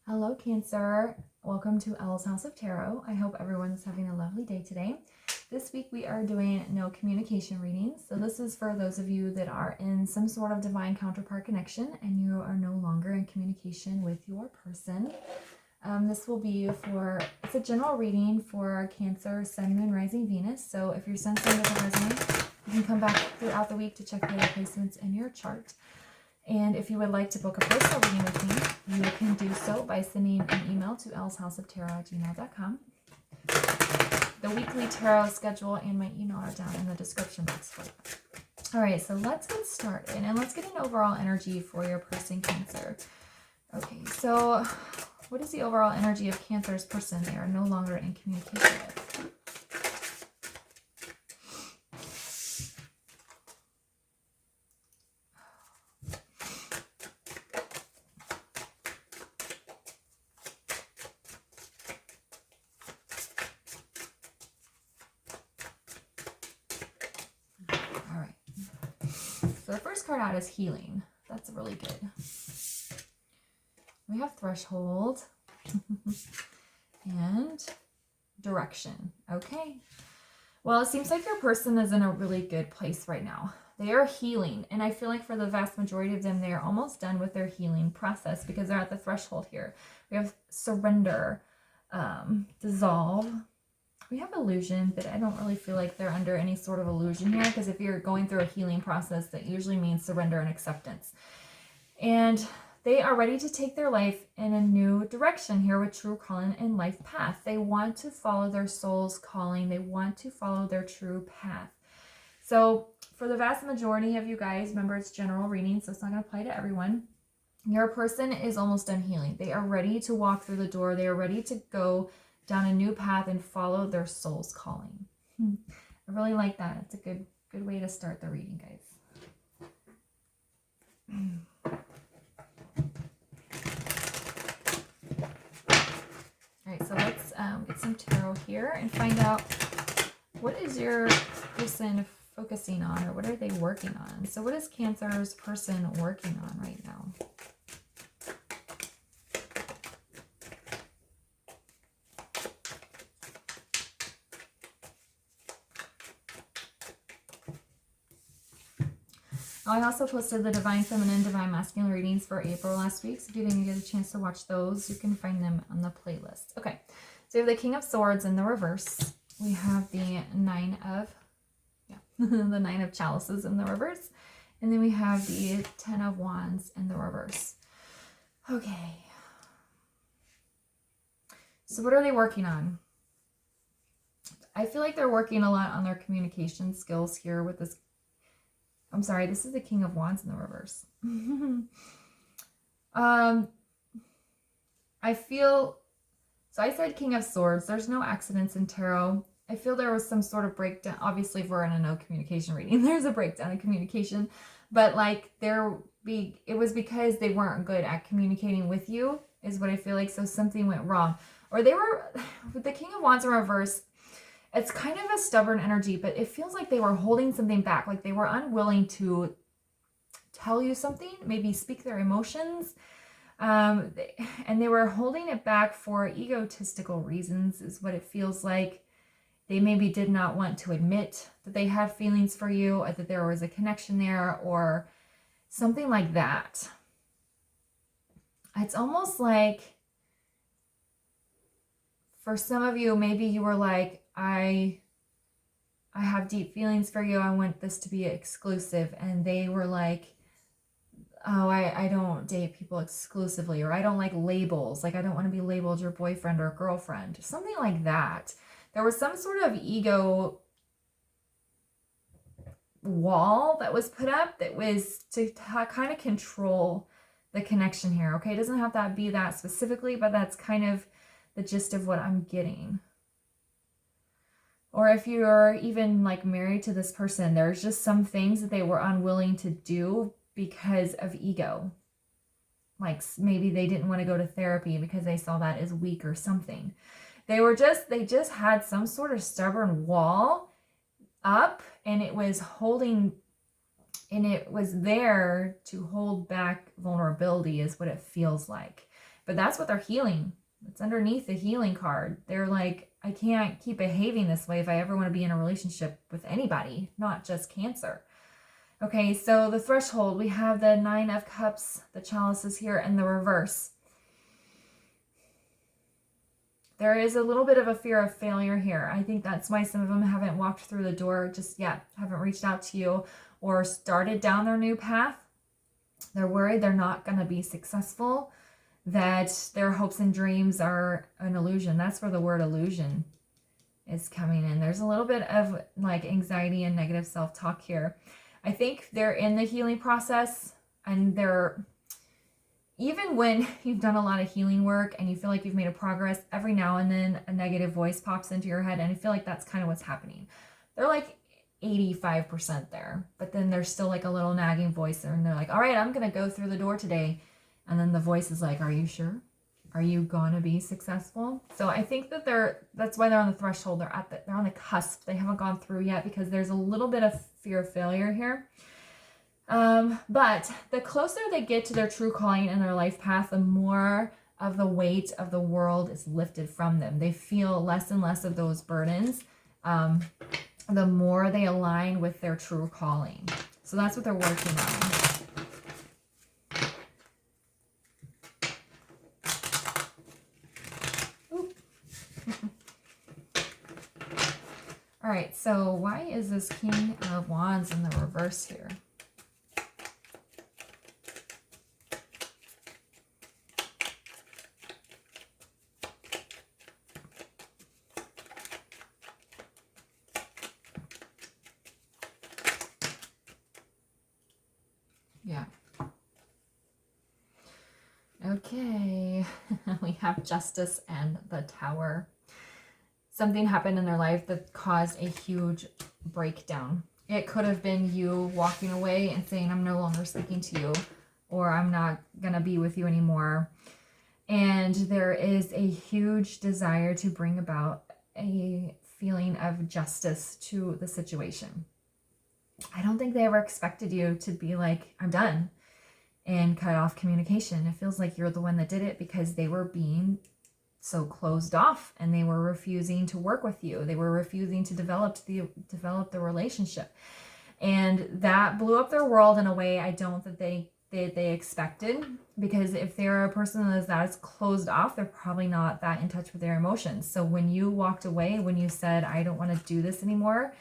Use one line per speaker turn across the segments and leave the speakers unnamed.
Hello, Cancer. Welcome to Elle's House of Tarot. I hope everyone's having a lovely day today. This week we are doing no communication readings. So this is for those of you that are in some sort of divine counterpart connection and you are no longer in communication with your person. This will be it's a general reading for Cancer, Sun, Moon, Rising, Venus. So if your sun sign doesn't resonate, you can come back throughout the week to check the other placements in your chart. And if you would like to book a personal reading with me, you can do so by sending an email to ellsHouseofTarot@gmail.com. The weekly tarot schedule and my email are down in the description box for you. All right, so let's get started and let's get an overall energy for your person, Cancer. Okay, so what is the overall energy of Cancer's person they are no longer in communication with? So the first card out is healing. That's really good. We have threshold and direction. Okay. Well, it seems like your person is in a really good place right now. They are healing. And I feel like for the vast majority of them, they are almost done with their healing process because they're at the threshold here. We have surrender, dissolve. We have illusion, but I don't really feel like they're under any sort of illusion here because if you're going through a healing process, that usually means surrender and acceptance. And they are ready to take their life in a new direction here with true calling and life path. They want to follow their soul's calling. They want to follow their true path. So for the vast majority of you guys, remember it's general reading, so it's not going to apply to everyone. Your person is almost done healing. They are ready to walk through the door. They are ready to go down a new path and follow their soul's calling. I really like that. It's a good way to start the reading, guys. All right, so let's get some tarot here and find out what is your person focusing on, or what are they working on? So what is Cancer's person working on right now? I also posted the Divine Feminine, Divine Masculine readings for April last week. So if you didn't get a chance to watch those, you can find them on the playlist. Okay, so we have the King of Swords in the reverse. We have the the Nine of Chalices in the reverse. And then we have the Ten of Wands in the reverse. Okay. So what are they working on? I feel like they're working a lot on their communication skills here with this. I'm sorry, this is the King of Wands in the reverse. I said King of Swords. There's no accidents in tarot. I feel there was some sort of breakdown. Obviously, if we're in a no communication reading, there's a breakdown in communication. But like it was because they weren't good at communicating with you, is what I feel like. So something went wrong. Or they were, with the King of Wands in reverse, it's kind of a stubborn energy, but it feels like they were holding something back. Like they were unwilling to tell you something, maybe speak their emotions. And they were holding it back for egotistical reasons, is what it feels like. They maybe did not want to admit that they had feelings for you, or that there was a connection there, or something like that. It's almost like, for some of you, maybe you were like, I have deep feelings for you. I want this to be exclusive. And they were like, oh, I don't date people exclusively, or I don't like labels. Like I don't want to be labeled your boyfriend or girlfriend, something like that. There was some sort of ego wall that was put up that was to kind of control the connection here. Okay, it doesn't have to be that specifically, but that's kind of the gist of what I'm getting. Or if you're even like married to this person, there's just some things that they were unwilling to do because of ego. Like maybe they didn't want to go to therapy because they saw that as weak or something. They just had some sort of stubborn wall up, and it was there to hold back vulnerability, is what it feels like. But that's what they're healing. It's underneath the healing card. They're like, I can't keep behaving this way if I ever want to be in a relationship with anybody, not just Cancer. Okay, so the threshold, we have the 9 of Cups, the chalices here, and the reverse. There is a little bit of a fear of failure here. I think that's why some of them haven't walked through the door just yet, haven't reached out to you or started down their new path. They're worried they're not going to be successful, that their hopes and dreams are an illusion. That's where the word illusion is coming in. There's a little bit of like anxiety and negative self-talk here. I think they're in the healing process, and they're, even when you've done a lot of healing work and you feel like you've made a progress, every now and then a negative voice pops into your head, and I feel like that's kind of what's happening. They're like 85% there, but then there's still like a little nagging voice there, and they're like, all right, I'm going to go through the door today. And then the voice is like, are you sure? Are you going to be successful? So I think that that's why they're on the threshold. They're on the cusp. They haven't gone through yet because there's a little bit of fear of failure here. But the closer they get to their true calling and their life path, the more of the weight of the world is lifted from them. They feel less and less of those burdens, the more they align with their true calling. So that's what they're working on. All right, so why is this King of Wands in the reverse here? Yeah. Okay, we have Justice and the Tower. Something happened in their life that caused a huge breakdown. It could have been you walking away and saying, I'm no longer speaking to you, or I'm not going to be with you anymore. And there is a huge desire to bring about a feeling of justice to the situation. I don't think they ever expected you to be like, I'm done, and cut off communication. It feels like you're the one that did it because they were being so closed off, and they were refusing to work with you. They were refusing to develop the relationship, and that blew up their world in a way I don't think they expected. Because if they're a person that is closed off, they're probably not that in touch with their emotions. So when you walked away, when you said, I don't want to do this anymore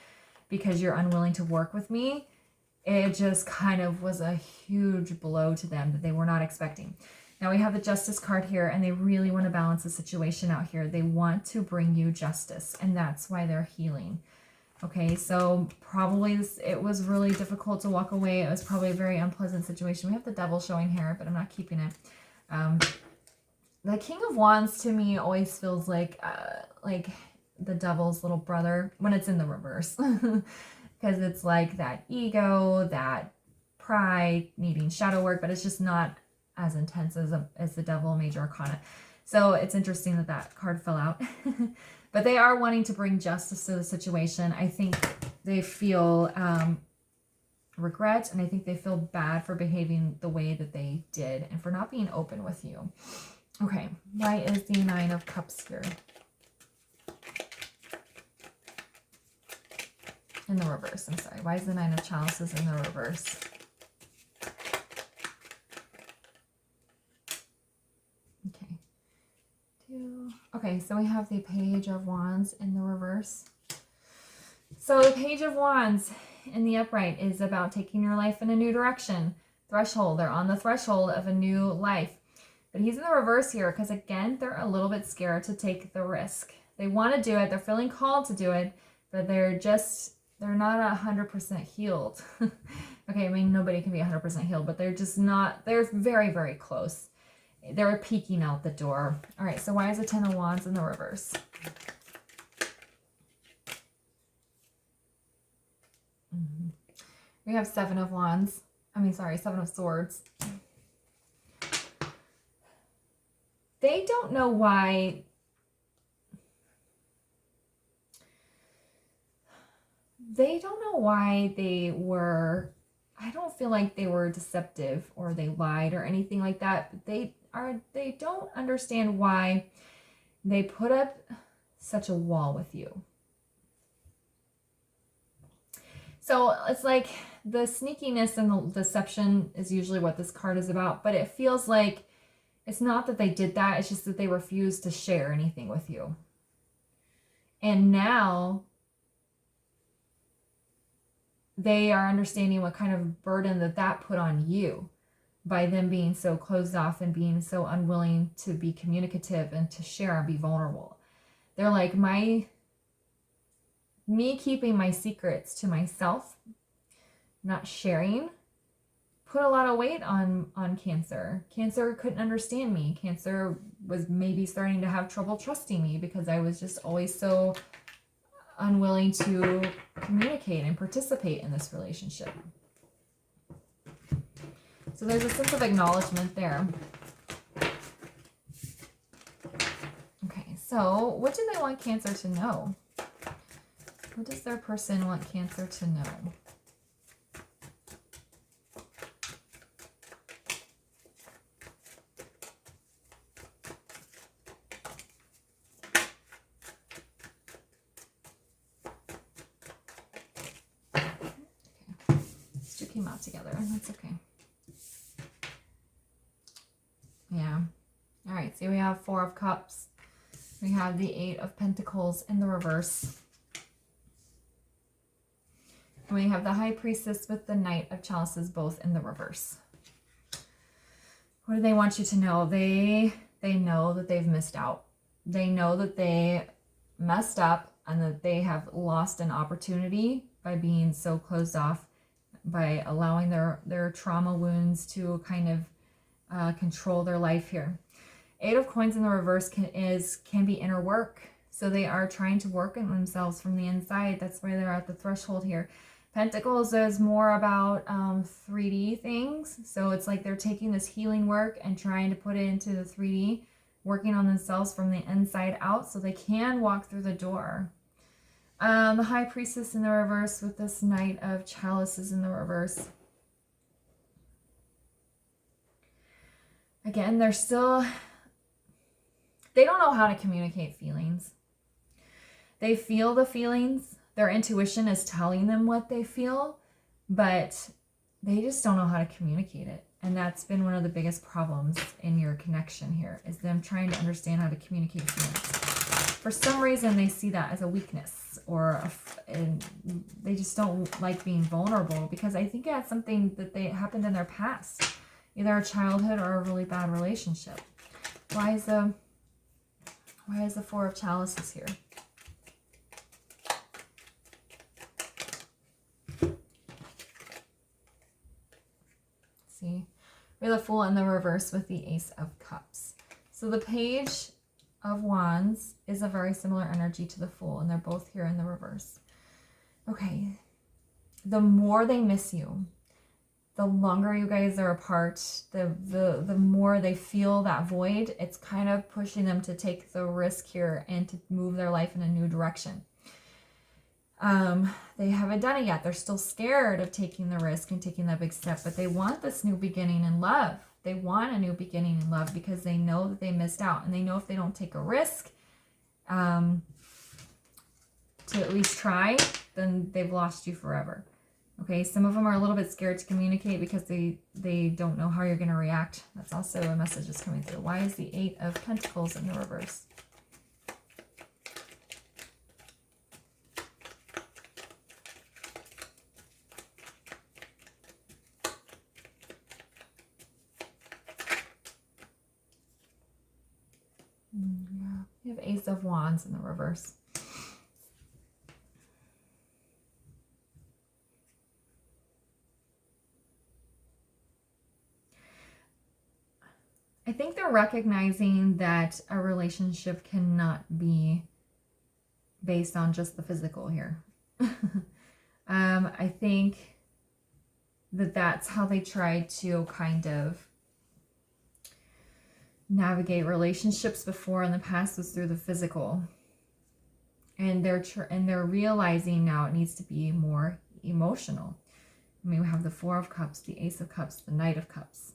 because you're unwilling to work with me, it just kind of was a huge blow to them that they were not expecting. Now we have the Justice card here, and they really want to balance the situation out here. They want to bring you justice, and that's why they're healing. Okay, so probably it was really difficult to walk away. It was probably a very unpleasant situation. We have the Devil showing here, but I'm not keeping it. The King of Wands to me always feels like the Devil's little brother when it's in the reverse. Because it's like that ego, that pride, needing shadow work, but it's just not as intense as the Devil Major Arcana. So it's interesting that that card fell out. But they are wanting to bring justice to the situation. I think they feel regret, and I think they feel bad for behaving the way that they did and for not being open with you. Okay, why is the Nine of Cups here? In the reverse, I'm sorry. Why is the Nine of Chalices in the reverse? Okay. Okay, so we have the Page of Wands in the reverse. So the Page of Wands in the upright is about taking your life in a new direction. Threshold. They're on the threshold of a new life. But he's in the reverse here because, again, they're a little bit scared to take the risk. They want to do it. They're feeling called to do it, but they're not 100% healed. Okay, I mean, nobody can be 100% healed, but they're just not, they're very, very close. They're peeking out the door. All right, so why is the Ten of Wands in the reverse? We have Seven of Swords. They don't know why. They don't know why they were I don't feel like they were deceptive or they lied or anything like that. They don't understand why they put up such a wall with you. So it's like the sneakiness and the deception is usually what this card is about, but it feels like it's not that they did that, it's just that they refused to share anything with you. And now they are understanding what kind of burden that put on you by them being so closed off and being so unwilling to be communicative and to share and be vulnerable. They're like, me keeping my secrets to myself, not sharing, put a lot of weight on Cancer. Cancer couldn't understand me. Cancer was maybe starting to have trouble trusting me because I was just always so unwilling to communicate and participate in this relationship. So there's a sense of acknowledgement there. Okay, so what do they want Cancer to know? What does their person want Cancer to know? Came out together, and that's okay. Yeah. All right, so we have 4 of Cups. We have the 8 of Pentacles in the reverse. And we have the High Priestess with the Knight of Chalices both in the reverse. What do they want you to know? They know that they've missed out. They know that they messed up and that they have lost an opportunity by being so closed off, by allowing their trauma wounds to kind of control their life here. 8 of Coins in the reverse can be inner work. So they are trying to work on themselves from the inside. That's why they're at the threshold here. Pentacles is more about 3D things. So it's like they're taking this healing work and trying to put it into the 3D, working on themselves from the inside out so they can walk through the door. The High Priestess in the reverse with this Knight of Chalices in the reverse. Again, they don't know how to communicate feelings. They feel the feelings. Their intuition is telling them what they feel, but they just don't know how to communicate it. And that's been one of the biggest problems in your connection here, is them trying to understand how to communicate feelings. For some reason, they see that as a weakness, and they just don't like being vulnerable, because I think it had something that happened in their past, either a childhood or a really bad relationship. Why is the 4 of Chalices here? See, we have the Fool in the reverse with the Ace of Cups. So the Page of Wands is a very similar energy to the Fool, and they're both here in the reverse. Okay, the more they miss you, the longer you guys are apart, the more they feel that void. It's kind of pushing them to take the risk here and to move their life in a new direction. They haven't done it yet. They're still scared of taking the risk and taking that big step, but they want this new beginning in love. They want a new beginning in love because they know that they missed out, and they know if they don't take a risk to at least try, then they've lost you forever. Okay, some of them are a little bit scared to communicate because they don't know how you're going to react. That's also a message that's coming through. Why is the 8 of Pentacles in the reverse? Yeah, we have Ace of Wands in the reverse. I think they're recognizing that a relationship cannot be based on just the physical here. I think that's how they try to kind of navigate relationships before in the past, was through the physical. And they're realizing now it needs to be more emotional. I mean, we have the Four of Cups, the Ace of Cups, the Knight of Cups.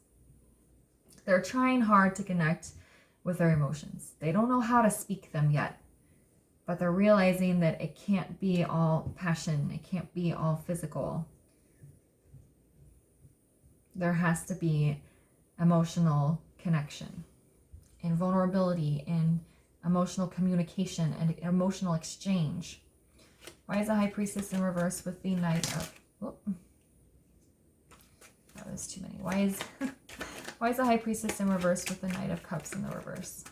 They're trying hard to connect with their emotions. They don't know how to speak them yet, but they're realizing that it can't be all passion. It can't be all physical. There has to be emotional connection and vulnerability and emotional communication and emotional exchange. Why is the High Priestess in reverse with the Knight of... Whoop. That was too many. Why is the High Priestess in reverse with the Knight of Cups in the reverse?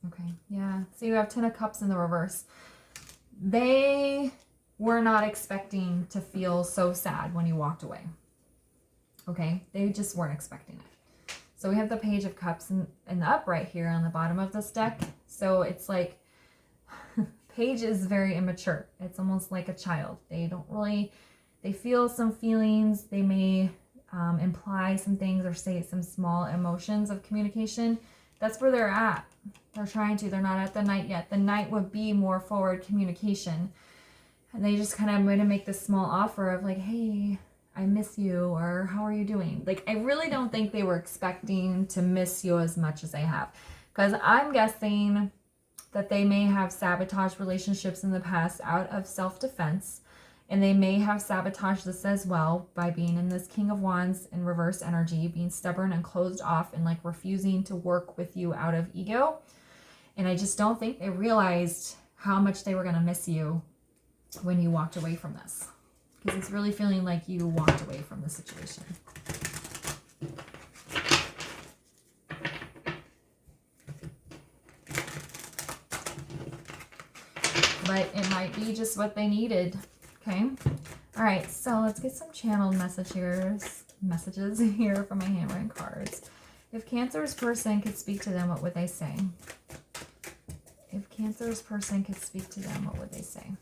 Okay, yeah. So you have Ten of Cups in the reverse. They were not expecting to feel so sad when you walked away. Okay, they just weren't expecting it. So we have the Page of Cups in the upright here on the bottom of this deck. So it's like, Page is very immature. It's almost like a child. They don't really, they feel some feelings. They may imply some things or say some small emotions of communication. That's where they're at. They're trying to, they're not at the Knight yet. The Knight would be more forward communication. And they just kind of going to make this small offer of like, hey, I miss you, or how are you doing? Like, I really don't think they were expecting to miss you as much as they have. Because I'm guessing that they may have sabotaged relationships in the past out of self-defense. And they may have sabotaged this as well by being in this King of Wands in reverse energy, being stubborn and closed off and like refusing to work with you out of ego. And I just don't think they realized how much they were going to miss you when you walked away from this. Because it's really feeling like you walked away from the situation. But it might be just what they needed. Okay. All right. So let's get some channeled messages here from my handwritten cards. If Cancer's person could speak to them, what would they say? If Cancer's person could speak to them, what would they say?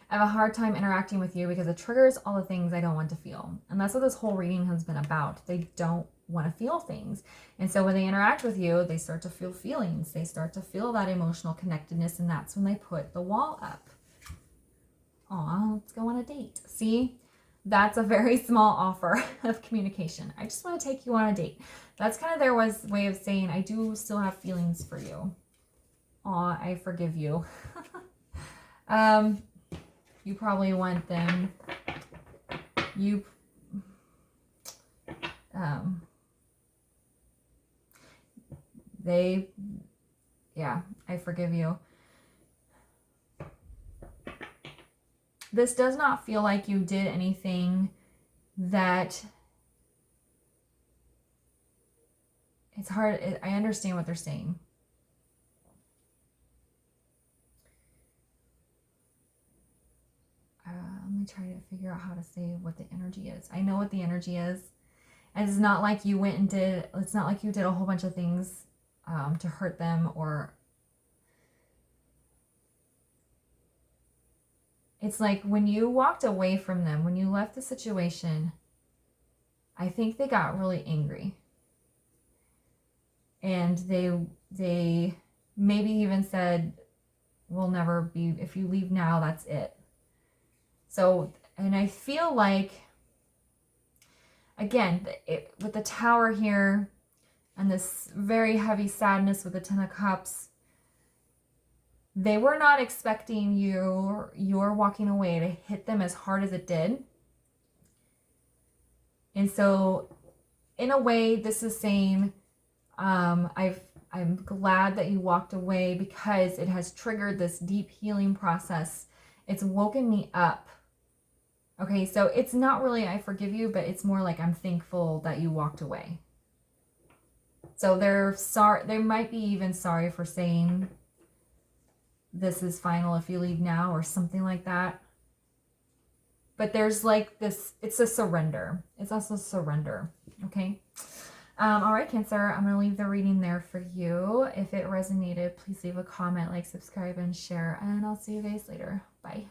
I have a hard time interacting with you because it triggers all the things I don't want to feel. And that's what this whole reading has been about. They don't want to feel things. And so when they interact with you, they start to feel feelings. They start to feel that emotional connectedness. And that's when they put the wall up. Aw, let's go on a date. See, that's a very small offer of communication. I just want to take you on a date. That's kind of their way of saying, I do still have feelings for you. Aw, I forgive you. You probably want them, yeah, I forgive you. This does not feel like you did anything that, it's hard, I understand what they're saying. Let me try to figure out how to say what the energy is. I know what the energy is. And it's not like you went and did, it's not like you did a whole bunch of things to hurt them, or it's like when you walked away from them, when you left the situation, I think they got really angry. And they maybe even said, we'll never be, if you leave now, that's it. So, and I feel like, again, with the Tower here and this very heavy sadness with the Ten of Cups, they were not expecting your walking away to hit them as hard as it did. And so, in a way, this is saying, I'm glad that you walked away because it has triggered this deep healing process. It's woken me up. Okay, so it's not really I forgive you, but it's more like I'm thankful that you walked away. So they're sorry. They might be even sorry for saying this is final if you leave now or something like that. But there's like this, it's a surrender. It's also surrender. Okay. All right, Cancer, I'm going to leave the reading there for you. If it resonated, please leave a comment, like, subscribe, and share, and I'll see you guys later. Bye.